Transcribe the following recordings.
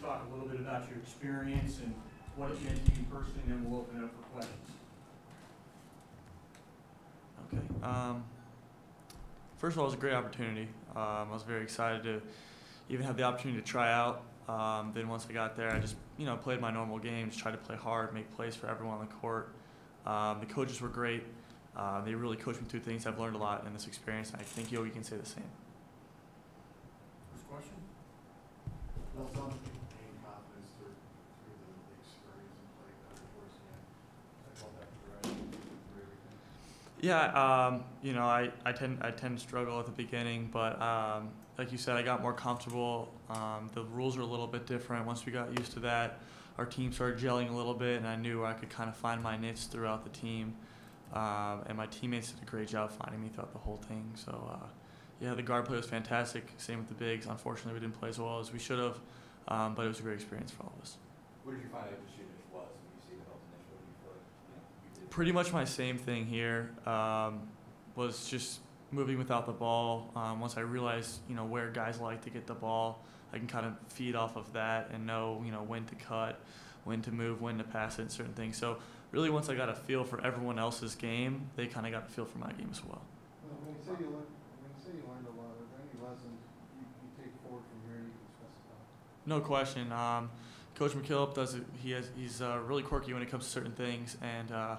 talk a little bit about your experience and what it meant to you personally, and then we'll open it up for questions. Okay. First of all, it was a great opportunity. I was very excited to even have the opportunity to try out. Then once I got there, I just played my normal game, just tried to play hard, make plays for everyone on the court. The coaches were great. They really coached me through things. I've learned a lot in this experience, and I think Yogi can say the same. First question? Well, some people gain confidence through the experience and playing better towards the end. I call that progression through everything. Yeah, I tend to struggle at the beginning, but like you said, I got more comfortable. The rules were a little bit different. Once we got used to that, our team started gelling a little bit, and I knew I could kind of find my niche throughout the team. And my teammates did a great job finding me throughout the whole thing. So, yeah, the guard play was fantastic. Same with the bigs. Unfortunately, we didn't play as well as we should have, but it was a great experience for all of us. What did you find out what your niche was when you see the health niche? What do you feel like you did? Pretty much my same thing here. Was just moving without the ball. Once I realized, where guys like to get the ball, I can kind of feed off of that and know, when to cut, when to move, when to pass it, and certain things. So really, once I got a feel for everyone else's game, they kind of got a feel for my game as well. Well, when you say you learned a lot, are there any lessons you take forward from here you can specify? No question. Coach McKillop he's really quirky when it comes to certain things, and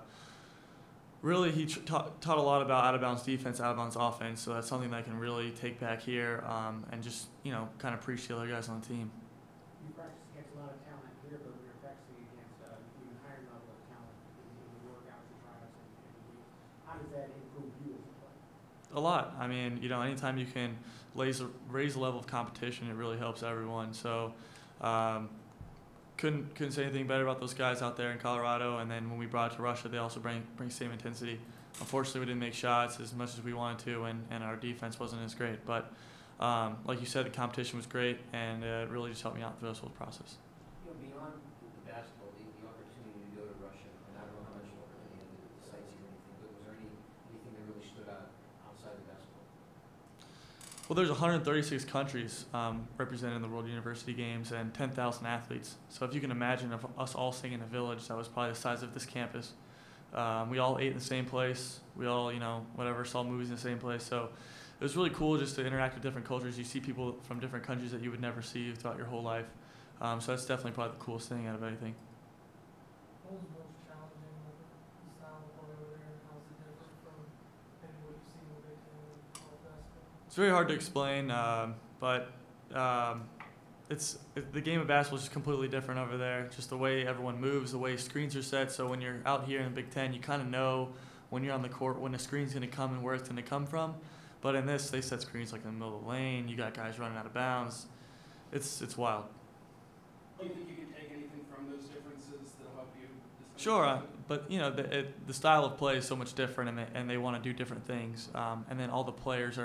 really he taught a lot about out of bounds defense, out of bounds offense. So that's something that I can really take back here and just kind of preach to the other guys on the team. You practice against a lot of talent here, but we're practicing against even higher level of talent in the workouts and tryouts and games. How does that improve you as a player? A lot. I mean, anytime you can raise the level of competition, it really helps everyone. So, couldn't say anything better about those guys out there in Colorado. And then when we brought it to Russia, they also bring same intensity. Unfortunately, we didn't make shots as much as we wanted to, and our defense wasn't as great. But like you said, the competition was great, and it really just helped me out through this whole process. Beyond the basketball, the opportunity to go to Russia, and I don't know how much the sightseeing or anything, but was there anything that really stood out outside of basketball? Well, there's 136 countries represented in the World University Games and 10,000 athletes. So if you can imagine of us all staying in a village that was probably the size of this campus, we all ate in the same place. We all, saw movies in the same place. So it was really cool just to interact with different cultures. You see people from different countries that you would never see throughout your whole life. So that's definitely probably the coolest thing out of anything. What was the most challenging the style of play over there? How is it different from maybe what you've seen in the Big Ten and college basketball? It's very hard to explain, but the game of basketball is just completely different over there. Just the way everyone moves, the way screens are set. So when you're out here in the Big Ten, you kind of know when you're on the court when a screen's going to come and where it's going to come from. But in this, they set screens like in the middle of the lane. You got guys running out of bounds. It's wild. Do you think you can take anything from those differences that'll help you? Sure, but the style of play is so much different, and they want to do different things. And then all the players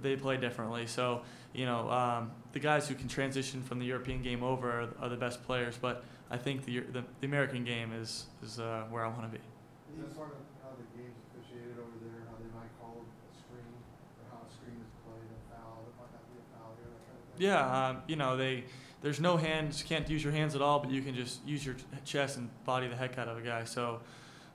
they play differently. So the guys who can transition from the European game over are the best players. But I think the American game is where I want to be. Is that sort of how the game's officiated over there? How they might call a screen, or how a screen is played, a foul? It might not be a foul here, that kind of thing. Yeah, there's no hands. You can't use your hands at all, but you can just use your chest and body the heck out of a guy. So,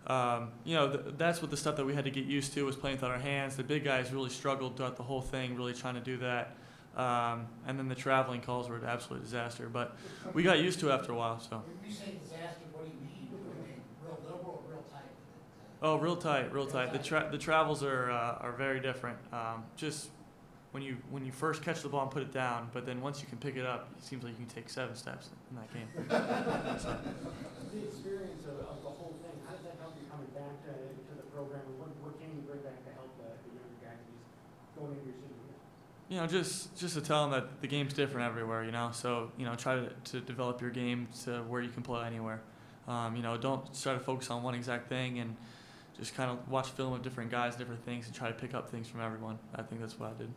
that's what the stuff that we had to get used to was playing without our hands. The big guys really struggled throughout the whole thing, really trying to do that. And then the traveling calls were an absolute disaster, but we got used to it after a while. So. When you say disaster, what do you mean? Real liberal, real tight? Oh, real tight. The travels are very different. Just when you first catch the ball and put it down, but then once you can pick it up, it seems like you can take 7 steps in that game. So. The experience of the whole thing, how does that help you coming back to the program? What can you bring back to help the younger guys going into your senior year? Just to tell them that the game's different everywhere, So, try to develop your game to where you can play anywhere. Don't try to focus on one exact thing and just kind of watch film of different guys, different things, and try to pick up things from everyone. I think that's what I did.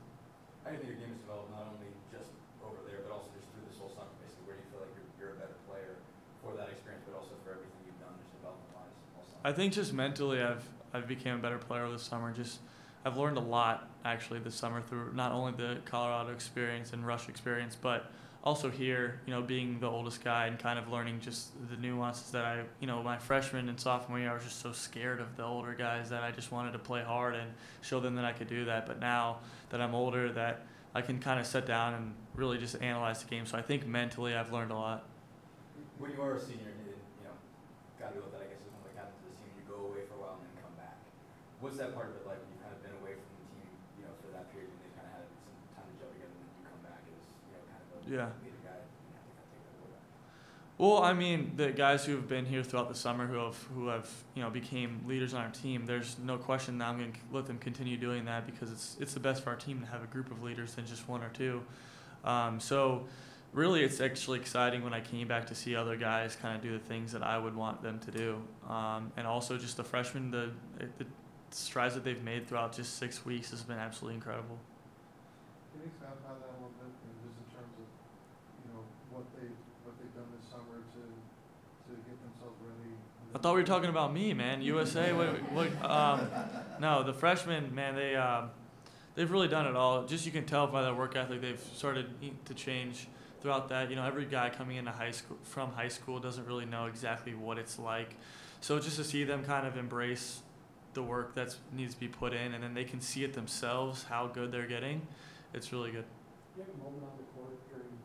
How do you think your game has developed not only just over there, but also just through this whole summer? Basically, where do you feel like you're a better player for that experience, but also for everything you've done just development-wise all summer? I think just mentally, I've become a better player this summer. I've learned a lot actually this summer through not only the Colorado experience and Rush experience, but also here, being the oldest guy and kind of learning just the nuances that my freshman and sophomore year, I was just so scared of the older guys that I just wanted to play hard and show them that I could do that. But now that I'm older, that I can kind of sit down and really just analyze the game. So I think mentally I've learned a lot. When you are a senior, got to go with that, I guess, is when it happens to the senior, you go away for a while and then come back. What's that part of it like when you've kind of been away from the team, for that period and they've kind of had some time to gel together and then you come back as, kind of a leader guy and you have to kind of take that role back? Well, I mean, the guys who have been here throughout the summer who have became leaders on our team, there's no question that I'm going to let them continue doing that because it's the best for our team to have a group of leaders than just one or two. So really, it's actually exciting when I came back to see other guys kind of do the things that I would want them to do. And also just the freshmen, the strides that they've made throughout just 6 weeks has been absolutely incredible. Can you expand on that a little bit, just in terms of, what they've done this summer to get themselves ready? I thought we were talking about me, man. USA, no, the freshmen, man, they've really done it all. Just you can tell by their work ethic, they've started to change throughout that. Every guy coming into from high school doesn't really know exactly what it's like. So just to see them kind of embrace the work that needs to be put in, and then they can see it themselves how good they're getting, it's really good. Do you have a moment on the court during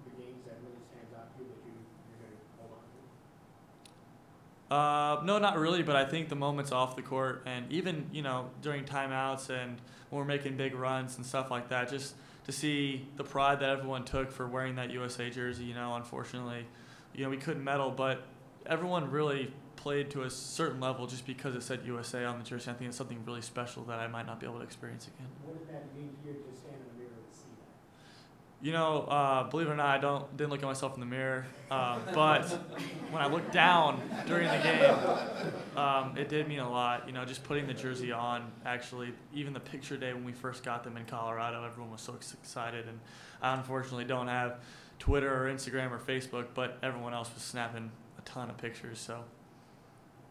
the games that really stands out to you that you're going to hold on to? No, not really, but I think the moments off the court and even, during timeouts and when we're making big runs and stuff like that, just to see the pride that everyone took for wearing that USA jersey. Unfortunately, we couldn't medal, but everyone really played to a certain level just because it said USA on the jersey. I think it's something really special that I might not be able to experience again. What did that mean to you to stand in the mirror and see that? Believe it or not, I didn't look at myself in the mirror, but when I looked down during the game, it did mean a lot. Just putting the jersey on, actually, even the picture day when we first got them in Colorado, everyone was so excited. And I unfortunately don't have Twitter or Instagram or Facebook, but everyone else was snapping a ton of pictures. So.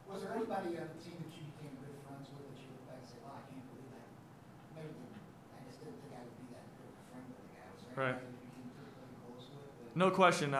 Was there anybody on the team that you became good friends with that you look back and say, "Oh, I can't believe that"? Maybe I just didn't think I would be that good of a friend with the guy. Was there Right. anybody that you became particularly close with? No question.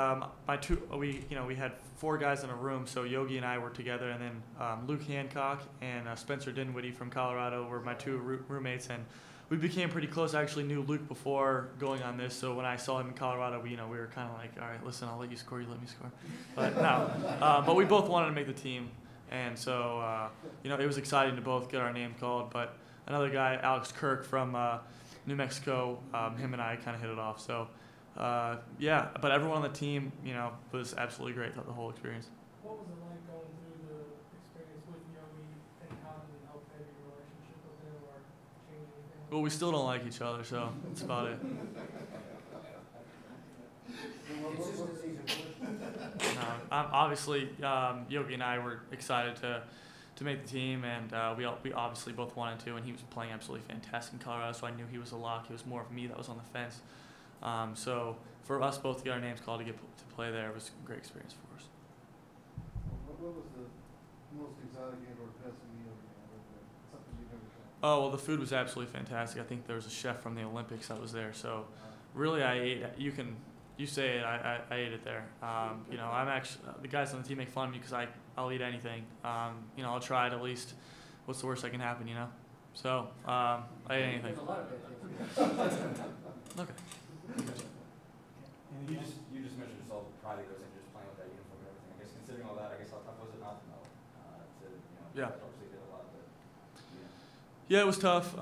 We had 4 guys in a room, so Yogi and I were together, and then Luke Hancock and Spencer Dinwiddie from Colorado were my 2 roommates, and we became pretty close. I actually knew Luke before going on this, so when I saw him in Colorado, we were kind of like, all right, listen, I'll let you score, you let me score. But no, but we both wanted to make the team, and so it was exciting to both get our name called. But another guy, Alex Kirk from New Mexico, him and I kind of hit it off. So. But everyone on the team, was absolutely great throughout the whole experience. What was it like going through the experience with Yogi, and how did it help have your relationship with him or change anything? Well, we still don't like each other, so that's about it. No, obviously, Yogi and I were excited to make the team, and we obviously both wanted to, and he was playing absolutely fantastic in Colorado, so I knew he was a lock. It was more of me that was on the fence. So for us both to get our names called to get to play there was a great experience for us. What was the most exotic and/or best meal you had? Something you've never tried? Oh, well, the food was absolutely fantastic. I think there was a chef from the Olympics that was there. So really, I ate. You say it. I ate it there. I'm actually the guys on the team make fun of me because I'll eat anything. I'll try it at least. What's the worst that can happen? So I ate anything. There's a lot of bad things. Okay. And you just mentioned just all the pride that goes into just playing with that uniform and everything. I guess considering all that, how tough was it not to medal? Yeah. Obviously did a lot, but Yeah, it was tough.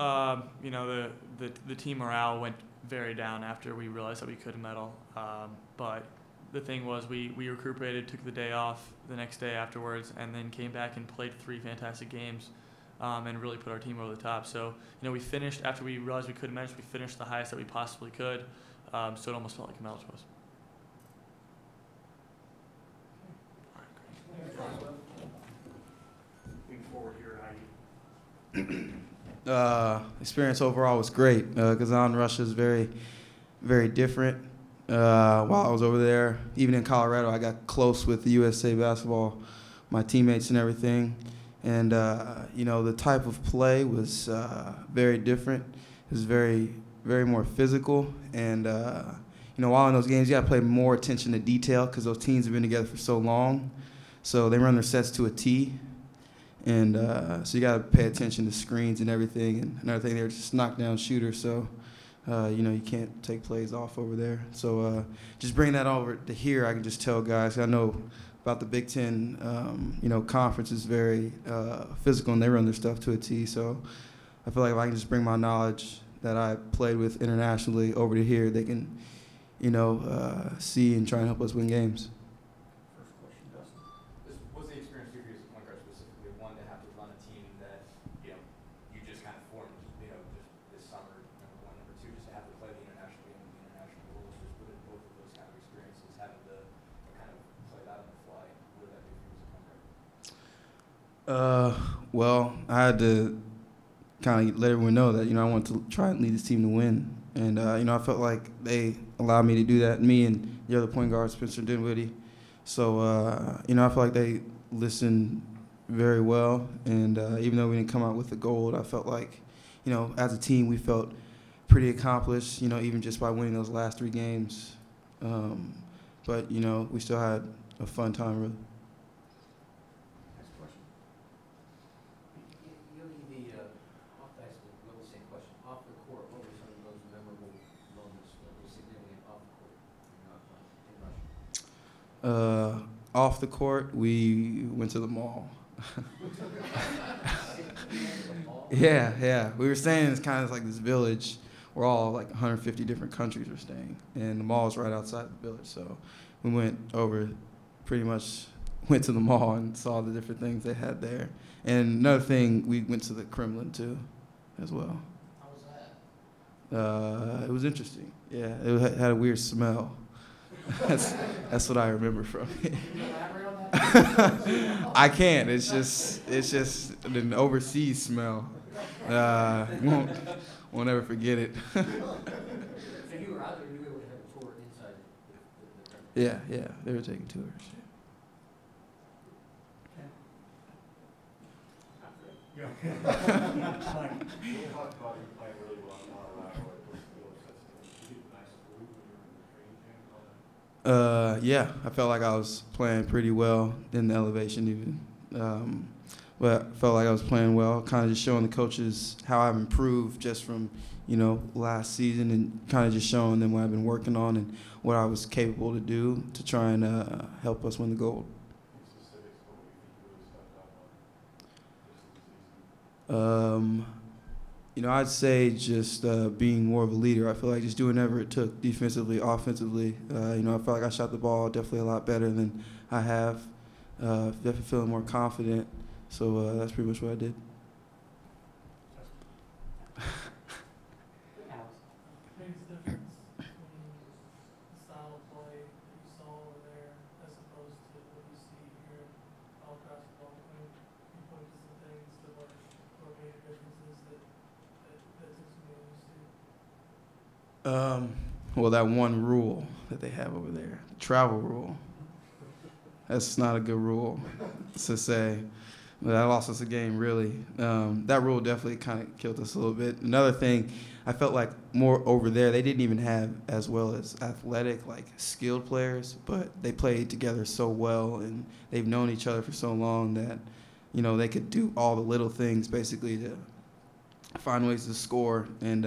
The team morale went very down after we realized that we couldn't medal. But the thing was, we recuperated, took the day off the next day afterwards, and then came back and played 3 fantastic games. And really put our team over the top. So, we finished, after we realized we couldn't manage, we finished the highest that we possibly could. So it almost felt like a medal to us. Moving forward here, Experience overall was great. Kazan, Russia is very, very different. While I was over there, even in Colorado, I got close with the USA basketball, my teammates and everything. And, the type of play was very different. It was very, very more physical. And, while in those games, you got to pay more attention to detail because those teams have been together for so long. So they run their sets to a T. And so you got to pay attention to screens and everything. And another thing, they're just knockdown shooters. So, you can't take plays off over there. So just bring that over to here. I can just tell guys. I know about the Big Ten, conference is very physical, and they run their stuff to a T. So I feel like if I can just bring my knowledge that I played with internationally over to here, they can, see and try and help us win games. First question, Dustin. What's the experience for you as a point guard specifically? One, to have to run a team that, you just kind of formed, just this summer, number one. Number two, just to have to play the international game with the international rules. Just what did both of those kind of experiences, having to kind of play that on the fly, what did that do for you as a point guard? Well, I had to kind of let everyone know that, I wanted to try and lead this team to win. And, I felt like they allowed me to do that, me and the other point guard, Spencer Dinwiddie. So, I feel like they listened very well. And even though we didn't come out with the gold, I felt like, as a team, we felt pretty accomplished, even just by winning those last 3 games. But, we still had a fun time, really. Next question. Yogi, the same question. Off the court, what were some of those memorable moments that were significant off the court in Russia? Off the court, we went to the mall. Yeah. We were staying in kind of like this village where all like 150 different countries were staying, and the mall is right outside the village. So we went over, pretty much went to the mall and saw the different things they had there. And another thing, we went to the Kremlin too, as well. How was that? It was interesting. Yeah, it had a weird smell. That's what I remember from it. Can you elaborate on that? I can't. It's just an overseas smell. Won't ever forget it. So you were out there, you were able to have a tour inside the Yeah, they were taking tours. Yeah. We'll talk about you playing really well in Colorado. Did you get a nice food when you were in the training camp and all that? Yeah, I felt like I was playing pretty well in the elevation even. But I felt like I was playing well, kind of just showing the coaches how I've improved just from, last season, and kind of just showing them what I've been working on and what I was capable to do to try and help us win the gold. Any specifics for what you think you really stepped up on this season? I'd say just being more of a leader. I feel like just doing whatever it took defensively, offensively. I felt like I shot the ball definitely a lot better than I have. Definitely feeling more confident. So that's pretty much what I did. Biggest difference between the style of play that you saw over there as opposed to what you see here in college basketball? I mean, you point to some things that were major differences that took some getting used to. Well, that one rule that they have over there, the travel rule. That's not a good rule to say. That lost us a game, really. That rule definitely kind of killed us a little bit. Another thing, I felt like more over there, they didn't even have as well as athletic, like skilled players, but they played together so well, and they've known each other for so long that, they could do all the little things basically to find ways to score. And,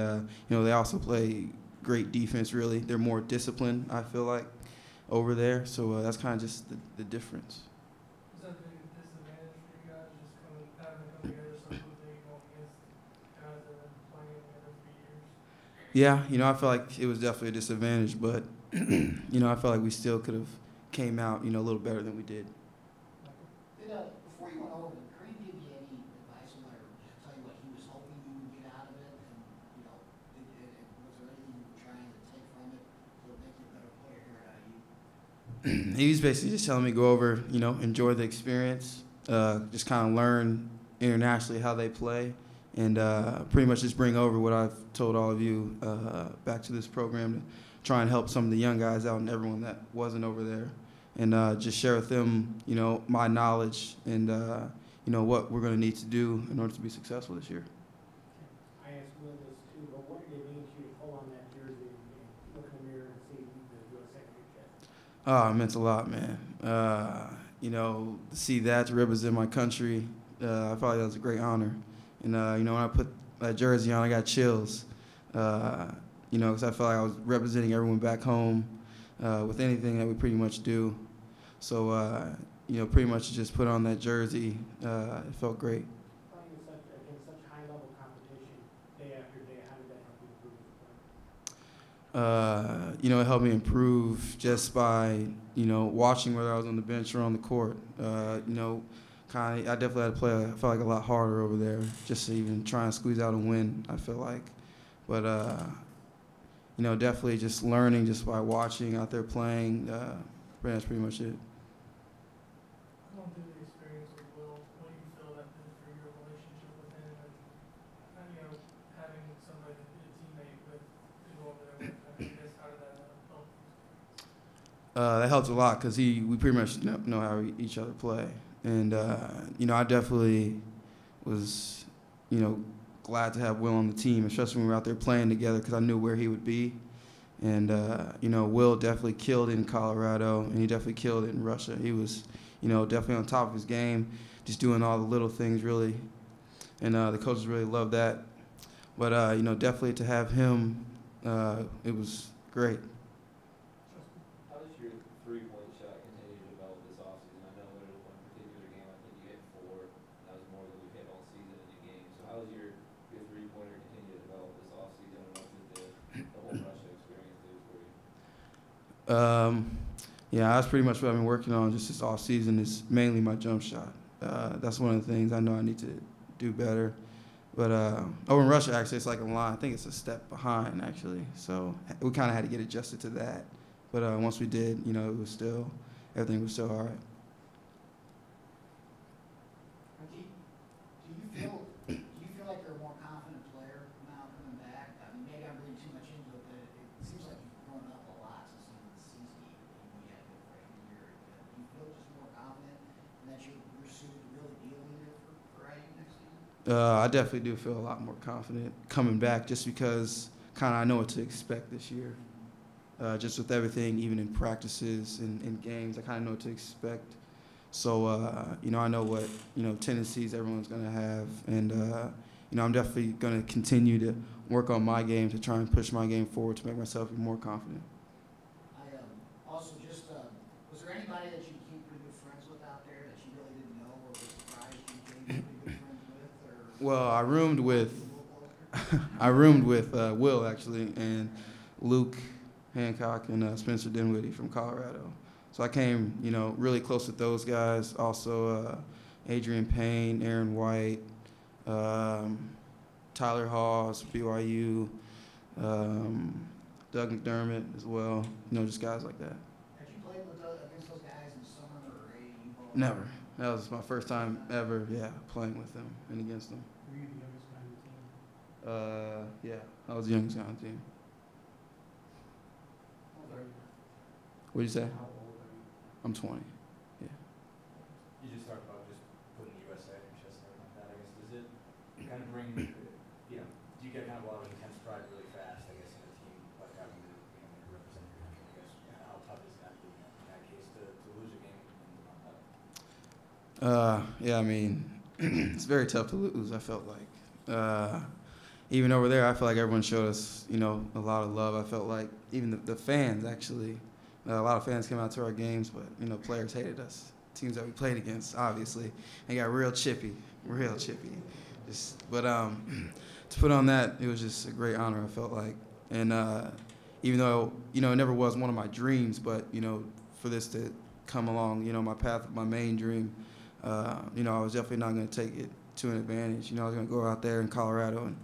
they also play great defense, really. They're more disciplined, I feel like, over there. So that's kind of just the difference. Was that a big disadvantage for you guys, just having to come together so quickly going against guys that have been playing together for years? Yeah, I feel like it was definitely a disadvantage, but, I felt like we still could have came out, a little better than we did. Before you went over, did Creed give you any advice on that, or just tell you what he was hoping you would get out of it? And, was there anything you were trying to take from it to make you a better player here out of you? He was basically just telling me go over, enjoy the experience, just kind of learn internationally how they play, and pretty much just bring over what I've told all of you back to this program to try and help some of the young guys out and everyone that wasn't over there, and just share with them, my knowledge and, what we're going to need to do in order to be successful this year. I asked Will this too, but what did it mean to you to pull on that jersey and look in the mirror and see you Oh, it meant a lot, man. You know, to see that, to represent my country, I felt like that was a great honor. And, you know, when I put that jersey on, I got chills. You know, because I felt like I was representing everyone back home with anything that we pretty much do. So, you know, pretty much just put on that jersey. It felt great. Playing against such high-level competition day after day, how did that help you improve as a player? You know, it helped me improve just by, you know, watching whether I was on the bench or on the court. You know, I definitely had to play, I felt like a lot harder over there just to even try and squeeze out a win, I feel like. But, you know, definitely just learning just by watching out there playing, that's pretty much it. Going through the experience with Will, what do you feel that did for your relationship with him, and you know, having somebody, a teammate with, to go over there with, I guess, how did that help? That helps a lot because we pretty much know how each other play. And, you know, I definitely was, you know, glad to have Will on the team, especially when we were out there playing together because I knew where he would be. And, you know, Will definitely killed in Colorado, and he definitely killed it in Russia. He was, you know, definitely on top of his game, just doing all the little things, really. And the coaches really loved that. But, you know, definitely to have him, it was great. How does your three-point shot continue to develop this offseason? I know there was one particular game, I think you hit 4, and that was more than you've hit all season in a game. So how does your three-pointer continue to develop this offseason, and what did the whole Russia experience do for you? Yeah, that's pretty much what I've been working on just this off season is mainly my jump shot. That's one of the things I know I need to do better. But over in Russia, actually, it's like a line. I think it's a step behind, actually. So we kind of had to get adjusted to that. But once we did, you know, everything was still all right. Do you feel like you're a more confident player now coming back? I mean, maybe I'm reading too much into it, but it seems like you've grown up a lot since the season when you had your freshman year. Do you feel just more confident and that you're suited to really deal with it for IU next season? I definitely do feel a lot more confident coming back just because kind of I know what to expect this year. Just with everything, even in practices and in games, I kind of know what to expect. So, you know, I know what, you know, tendencies everyone's going to have. And, you know, I'm definitely going to continue to work on my game to try and push my game forward to make myself even more confident. Also just, was there anybody that you became pretty good friends with out there that you really didn't know or was surprised you became pretty good friends with? Or Well, I roomed with Will, actually, and Luke Hancock and Spencer Dinwiddie from Colorado. So I came, you know, really close with those guys. Also, Adrian Payne, Aaron White, Tyler Hawes, BYU, Doug McDermott as well. You know, just guys like that. had you played against those guys in summer or AAU ball? Never. That was my first time ever, playing with them and against them. Were you the youngest guy on the team? I was the youngest guy on the team. How old are you? What'd you say? How old are you? I'm 20. You just talked about just putting the USA on your chest and everything like that. I guess does it kind of bring, you know, do you get kind of a lot of intense pride really fast? I guess in a team like having to, you know, represent your country. I guess how tough is that in that case to lose a game and not that? Yeah, I mean, it's very tough to lose. I felt like, even over there, I felt like everyone showed us, you know, a lot of love. I felt like even the fans actually. A lot of fans came out to our games, but, you know, players hated us. Teams that we played against, obviously. They got real chippy. But to put on that, it was just a great honor, I felt like. And even though, you know, it never was one of my dreams, but, you know, for this to come along, you know, my path, my main dream, you know, I was definitely not going to take it to an advantage. You know, I was going to go out there in Colorado and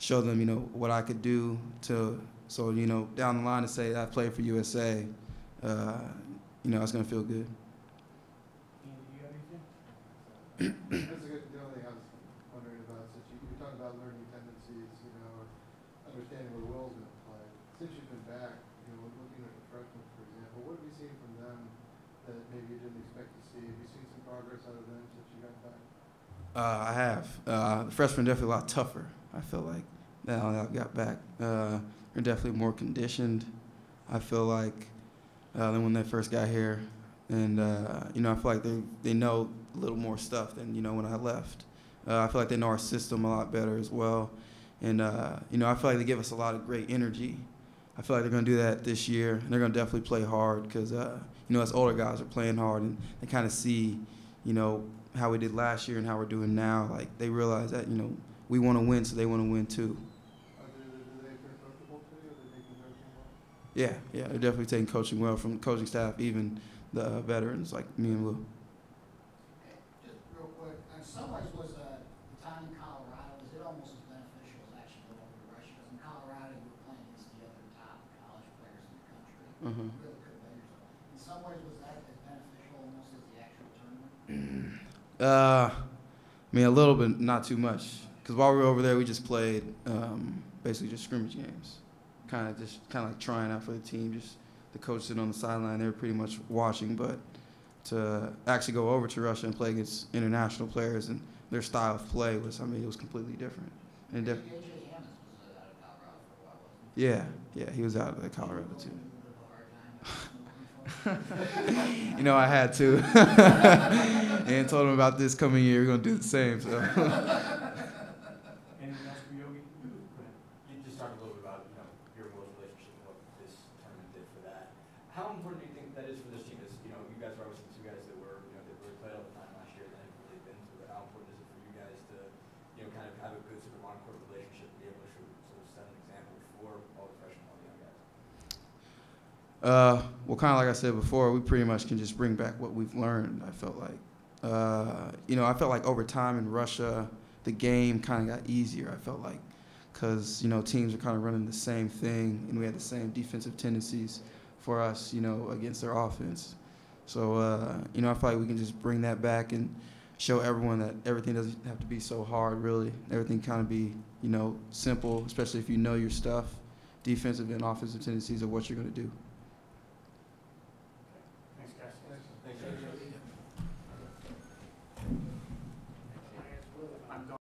show them, you know, what I could do so, you know, down the line to say that I played for USA, you know, it's going to feel good. Ian, do you have anything? That's a good, the only thing I was wondering about, since you talked about learning tendencies, you know, or understanding where Will's going to play. Since you've been back, you know, looking at the freshmen, for example, what have you seen from them that maybe you didn't expect to see? Have you seen some progress out of them since you got back? I have. The freshmen are definitely a lot tougher, I feel like, now that I got back. They're definitely more conditioned. I feel like than when they first got here. And, you know, I feel like they know a little more stuff than, you know, when I left. I feel like they know our system a lot better as well. And, you know, I feel like they give us a lot of great energy. I feel like they're going to do that this year. And they're going to definitely play hard because, you know, us older guys are playing hard and they kind of see, you know, how we did last year and how we're doing now. Like, they realize that, you know, we want to win, so they want to win too. Do they feel comfortable too? Are they taking coaching well? Yeah, they're definitely taking coaching well from the coaching staff, even the veterans like me and Lou. Okay, just real quick, in some ways was the time in Colorado, was it almost as beneficial as actually going over to Russia? Because in Colorado, you were playing against the other top college players in the country. Mhm. You really couldn't play yourself. In some ways, was that as beneficial almost as the actual tournament? I mean, a little bit, not too much. Because while we were over there, we just played basically just scrimmage games. Kind of like trying out for the team. Just the coach sitting on the sideline, they were pretty much watching. But to actually go over to Russia and play against international players and their style of play was, I mean, it was completely different. And AJ Hammons was out of Colorado for a while, wasn't he? yeah, he was out of Colorado too. A little bit of a hard time. You know, I had to. And told him about this coming year. We're going to do the same. So. Anything else for Yogi? Go ahead. You just talked a little bit about, you know, your Will's relationship and what this tournament did for that. How important do you think that is for this team? Because, you know, you guys were obviously two guys that were, you know, that really played all the time last year and then have really been through it. How important is it for you guys to, you know, kind of have a good sort of on-court relationship and be able to sort of set an example for all the freshmen, all the young guys? Well, kind of like I said before, we pretty much can just bring back what we've learned, I felt like. You know, I felt like over time in Russia, the game kind of got easier, I felt like, because, you know, teams are kind of running the same thing, and we had the same defensive tendencies for us, you know, against their offense. So, you know, I feel like we can just bring that back and show everyone that everything doesn't have to be so hard, really. Everything kind of be, you know, simple, especially if you know your stuff, defensive and offensive tendencies of what you're going to do.